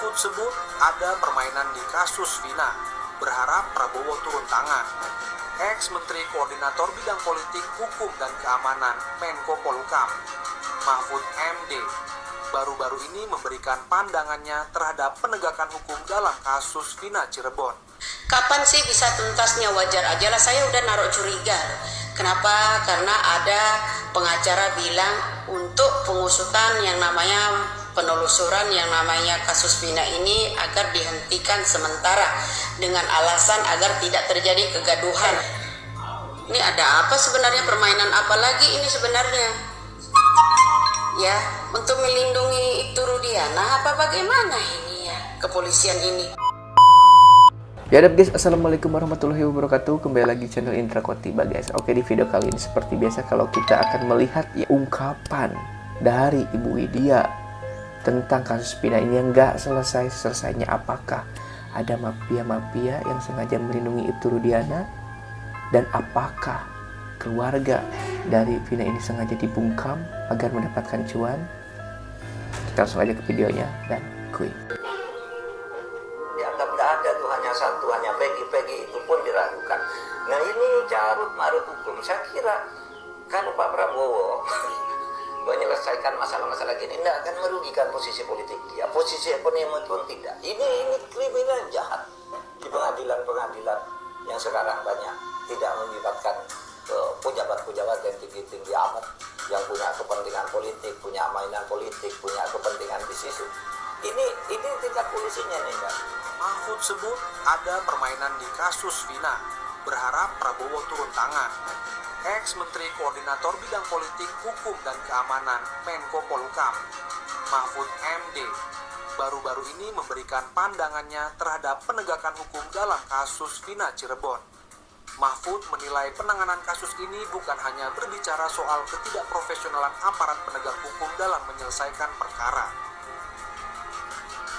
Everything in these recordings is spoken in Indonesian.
Mahfud sebut ada permainan di kasus Vina, berharap Prabowo turun tangan. Ex-Menteri Koordinator Bidang Politik, Hukum dan Keamanan Menko Polhukam, Mahfud MD, baru-baru ini memberikan pandangannya terhadap penegakan hukum dalam kasus Vina Cirebon. Kapan sih bisa tuntasnya? Wajar aja lah, saya udah naruh curiga. Kenapa? Karena ada pengacara bilang untuk pengusutan yang namanya penelusuran yang namanya kasus Vina ini agar dihentikan sementara dengan alasan agar tidak terjadi kegaduhan. Ini ada apa sebenarnya, permainan apa lagi ini sebenarnya? Ya, untuk melindungi itu Rudiana apa bagaimana ini ya kepolisian ini? Ya udah guys, assalamualaikum warahmatullahi wabarakatuh. Kembali lagi channel Indra Khotiba guys. Oke, di video kali ini seperti biasa kalau kita akan melihat ya, ungkapan dari Ibu Widya tentang kasus Vina ini yang nggak selesainya. Apakah ada mafia-mafia yang sengaja melindungi Ibtu Rudiana, dan apakah keluarga dari Vina ini sengaja dibungkam agar mendapatkan cuan? Kita langsung aja ke videonya dan kuy. Satu hanya Peggy itu pun diragukan. Nah ini carut marut hukum. Saya kira kalau Pak Prabowo menyelesaikan masalah-masalah gini tidak akan merugikan posisi politik dia, posisi ekonomi pun tidak. Ini kriminal jahat di pengadilan yang sekarang banyak tidak melibatkan pejabat-pejabat yang tinggi-tinggi amat yang punya kepentingan politik, punya mainan politik, punya kepentingan bisnis. Ini tingkat polisinya nih kan. Mahfud sebut ada permainan di kasus Vina, berharap Prabowo turun tangan. Ex-Menteri Koordinator Bidang Politik, Hukum dan Keamanan Menko Polhukam, Mahfud MD, baru-baru ini memberikan pandangannya terhadap penegakan hukum dalam kasus Vina Cirebon. Mahfud menilai penanganan kasus ini bukan hanya berbicara soal ketidakprofesionalan aparat penegak hukum dalam menyelesaikan perkara.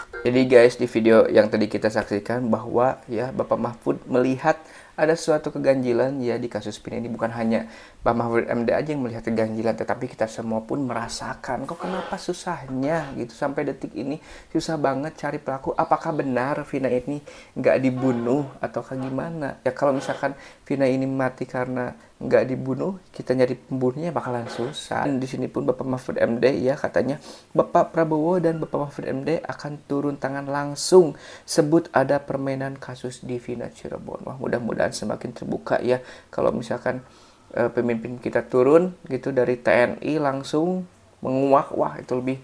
Jadi guys, di video yang tadi kita saksikan bahwa ya Bapak Mahfud melihat ada suatu keganjilan ya di kasus Vina ini. Bukan hanya Pak Mahfud MD aja yang melihat keganjilan, tetapi kita semua pun merasakan kok kenapa susahnya gitu sampai detik ini susah banget cari pelaku. Apakah benar Vina ini nggak dibunuh ataukah gimana? Ya kalau misalkan Vina ini mati karena nggak dibunuh, kita nyari pembunuhnya bakalan susah. Dan di sini pun Bapak Mahfud MD ya katanya Bapak Prabowo dan Bapak Mahfud MD akan turun tangan langsung sebut ada permainan kasus di Vina Cirebon. Wah, mudah-mudahan semakin terbuka ya kalau misalkan pemimpin kita turun gitu dari TNI langsung menguak. Wah, itu lebih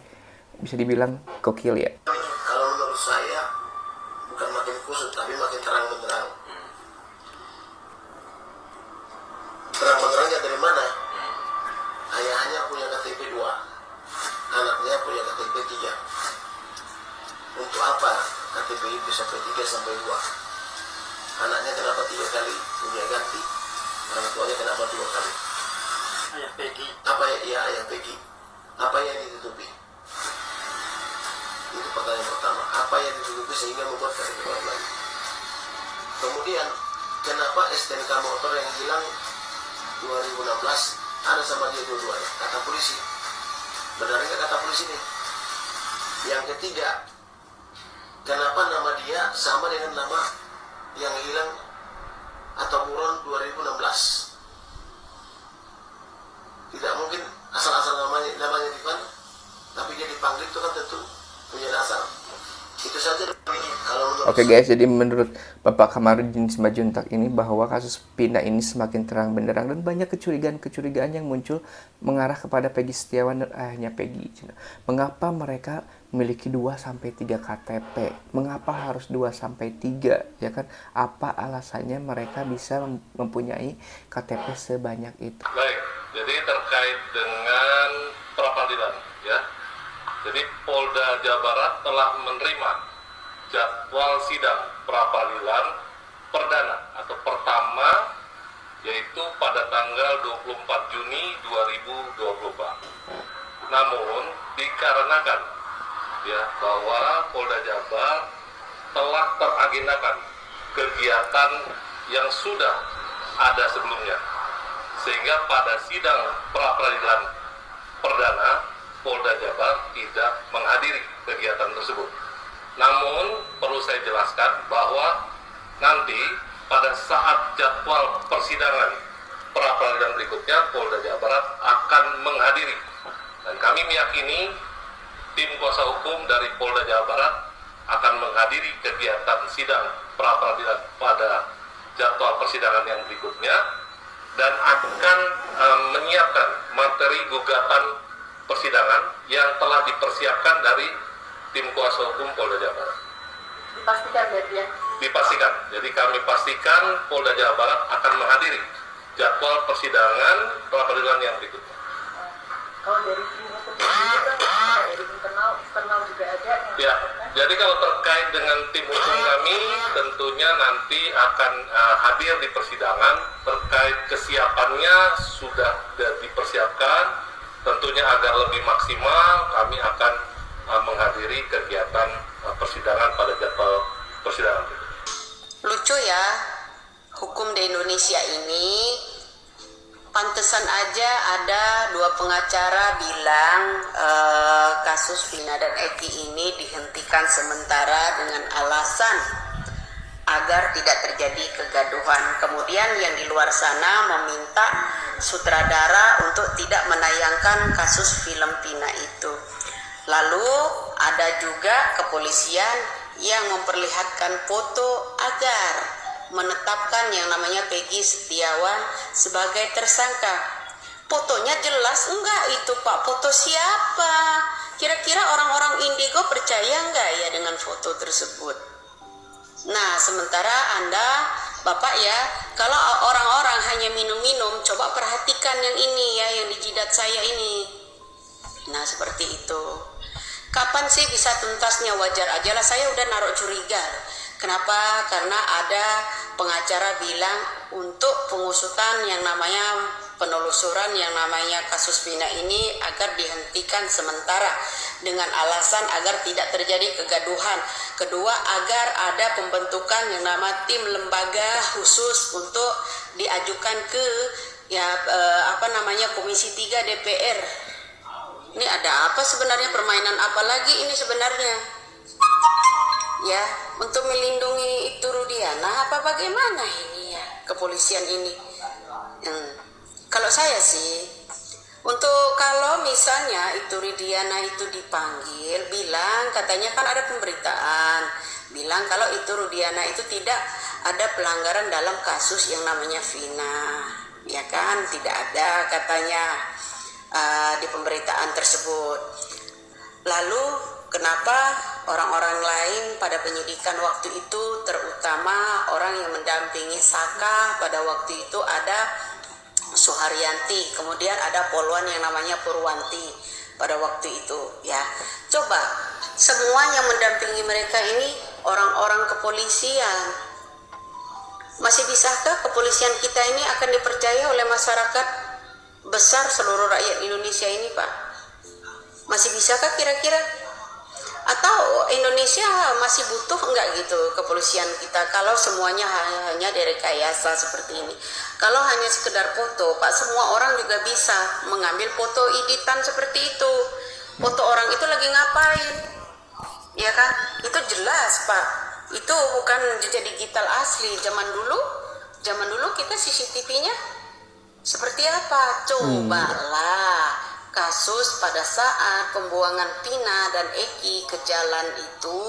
bisa dibilang gokil ya. Kalau menurut saya bukan makin kusut tapi makin terang benderang. Terang benderangnya dari mana? Ayahnya punya KTP 2, anaknya punya KTP 3. Untuk apa KTP itu sampai 3 sampai 2? Anaknya kenapa 3 kali punya ganti? Orang tuanya kenapa 2 kali? Ayah Peggy. Apa ya? Iya, ayah Peggy. Apa yang ditutupi? Itu pertanyaan pertama. Apa yang ditutupi sehingga membuat KTP baru lagi? Kemudian, kenapa STNK motor yang hilang 2016 ada sama dia dua-duanya? Kata polisi. Benar nggak kata polisi nih? Yang ketiga, kenapa nama dia sama dengan nama yang hilang atau buron 2016? Tidak mungkin asal-asal namanya Rifan, tapi dia dipanggil itu kan tentu punya dasar. Itu saja. Oke guys, jadi menurut Bapak Kamarudin Simanjuntak ini bahwa kasus Vina ini semakin terang benderang dan banyak kecurigaan yang muncul mengarah kepada Peggy Setiawan dan ayahnya Peggy. Mengapa mereka memiliki 2-3 KTP? Mengapa harus 2-3 ya kan? Apa alasannya mereka bisa mempunyai KTP sebanyak itu? Baik, jadi terkait dengan pra-peradilan ya. Jadi Polda Jawa Barat telah menerima jadwal sidang pra-peradilan perdana atau pertama, yaitu pada tanggal 24 Juni 2024. Namun dikarenakan ya bahwa Polda Jabar telah teragendakan kegiatan yang sudah ada sebelumnya, sehingga pada sidang pra-peradilan perdana Polda Jabar tidak menghadiri kegiatan tersebut. Namun Namun perlu saya jelaskan bahwa nanti pada saat jadwal persidangan pra-peradilan berikutnya, Polda Jawa Barat akan menghadiri, dan kami meyakini tim kuasa hukum dari Polda Jawa Barat akan menghadiri kegiatan sidang pra-peradilan pada jadwal persidangan yang berikutnya dan akan menyiapkan materi gugatan persidangan yang telah dipersiapkan dari tim kuasa hukum Polda Jawa Barat. Dipastikan berarti ya? Dipastikan. Jadi kami pastikan Polda Jawa Barat akan menghadiri jadwal persidangan pra-peradilan yang berikutnya. Kalau dari tim hukum juga, dari internal juga ada yang ya, jadi kalau terkait dengan tim hukum kami, tentunya nanti akan hadir di persidangan. Terkait kesiapannya sudah dipersiapkan, tentunya agar lebih maksimal kami akan menghadiri kegiatan persidangan pada jadwal persidangan berikutnya. lucu ya, hukum di Indonesia ini pantesan aja ada dua pengacara bilang kasus Vina dan Eki ini dihentikan sementara dengan alasan agar tidak terjadi kegaduhan. Kemudian yang di luar sana meminta sutradara untuk tidak menayangkan kasus film Vina itu. Lalu ada juga kepolisian yang memperlihatkan foto agar menetapkan yang namanya Peggy Setiawan sebagai tersangka. Fotonya jelas enggak itu Pak, foto siapa? Kira-kira orang-orang Indigo percaya enggak ya dengan foto tersebut? Nah, sementara Anda, Bapak ya, kalau orang-orang hanya minum-minum, coba perhatikan yang ini ya, yang di jidat saya ini. Nah, seperti itu. Kapan sih bisa tuntasnya? Wajar aja lah, saya udah naruh curiga. Kenapa? Karena ada pengacara bilang untuk pengusutan yang namanya penelusuran yang namanya kasus Vina ini agar dihentikan sementara dengan alasan agar tidak terjadi kegaduhan. Kedua, agar ada pembentukan yang nama tim lembaga khusus untuk diajukan ke Komisi 3 DPR. Ini ada apa sebenarnya, permainan apa lagi ini sebenarnya? Ya, untuk melindungi itu Rudiana apa bagaimana ini ya kepolisian ini? Kalau saya sih, kalau misalnya itu Rudiana itu dipanggil, bilang katanya kan ada pemberitaan, bilang kalau itu Rudiana itu tidak ada pelanggaran dalam kasus yang namanya Vina, ya kan? Tidak ada katanya di pemberitaan tersebut. Lalu kenapa orang-orang lain pada penyidikan waktu itu, terutama orang yang mendampingi Saka pada waktu itu ada Suharyanti, kemudian ada poluan yang namanya Purwanti pada waktu itu ya. Coba semua yang mendampingi mereka ini orang-orang kepolisian. Masih bisakah kepolisian kita ini akan dipercaya oleh masyarakat besar seluruh rakyat Indonesia ini, Pak? Masih bisakah kira-kira? Atau Indonesia masih butuh enggak gitu kepolisian kita kalau semuanya hanya direkayasa seperti ini? Kalau hanya sekedar foto, Pak, semua orang juga bisa mengambil foto editan seperti itu. Foto orang itu lagi ngapain? Ya kan? Itu jelas, Pak. Itu bukan jejak digital asli. Zaman dulu kita CCTV-nya seperti apa? Cobalah kasus pada saat pembuangan Vina dan Eki ke jalan itu,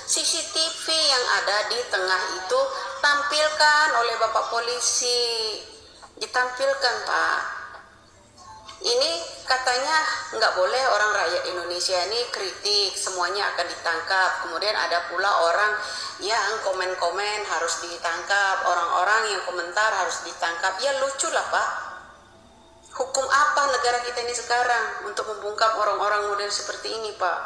CCTV yang ada di tengah itu tampilkan oleh Bapak polisi, ditampilkan, Pak. Ini katanya nggak boleh orang rakyat Indonesia ini kritik, semuanya akan ditangkap. Kemudian ada pula orang yang komen-komen harus ditangkap, orang-orang yang komentar harus ditangkap. Ya lucu lah, Pak. Hukum apa negara kita ini sekarang untuk membungkam orang-orang model seperti ini, Pak?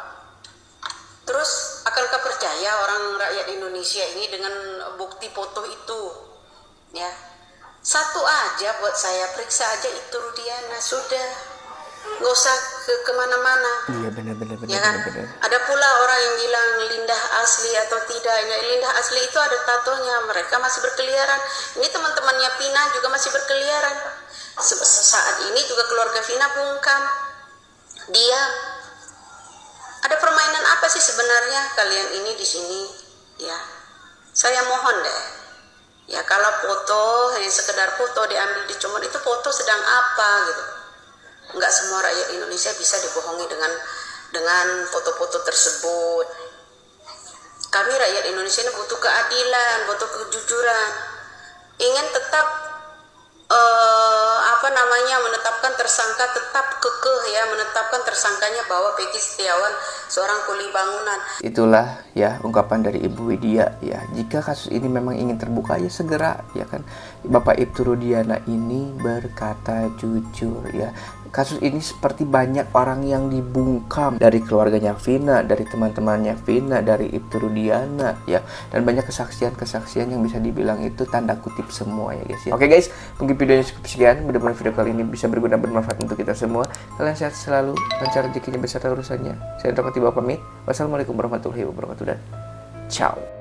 Terus akankah percaya orang rakyat Indonesia ini dengan bukti foto itu? Ya, satu aja buat saya, periksa aja itu Rudiana, sudah, nggak usah kemana-mana. Iya benar-benar. Ya kan? Ada pula orang yang bilang Lindah asli atau tidak. Ya, Lindah asli itu ada tatonya, mereka masih berkeliaran. Ini teman-temannya Vina juga masih berkeliaran, Pak. Saat ini juga keluarga Vina bungkam, diam. Ada permainan apa sih sebenarnya kalian ini di sini? Ya, saya mohon deh. Ya kalau foto hanya sekedar foto diambil di Comot, itu foto sedang apa gitu? Enggak semua rakyat Indonesia bisa dibohongi dengan foto-foto tersebut. Kami rakyat Indonesia ini butuh keadilan, butuh kejujuran. Ingin tetap menetapkan tersangka, tetap kekeh ya, menetapkan tersangkanya bahwa Peggy Setiawan seorang kuli bangunan. Itulah ya ungkapan dari Ibu Widya ya. Jika kasus ini memang ingin terbuka ya segera ya kan. Bapak Ibtu Rudiana ini berkata jujur ya. Kasus ini seperti banyak orang yang dibungkam dari keluarganya Vina, dari teman-temannya Vina, dari Ibtu Rudiana ya, dan banyak kesaksian-kesaksian yang bisa dibilang itu tanda kutip semua ya guys ya. Oke guys, mungkin videonya cukup sekian. Mudah-mudahan video kali ini bisa berguna, bermanfaat untuk kita semua. Kalian sehat selalu, lancar rezekinya beserta urusannya. Saya Dr. Tiba pamit. Wassalamualaikum warahmatullahi wabarakatuh dan ciao.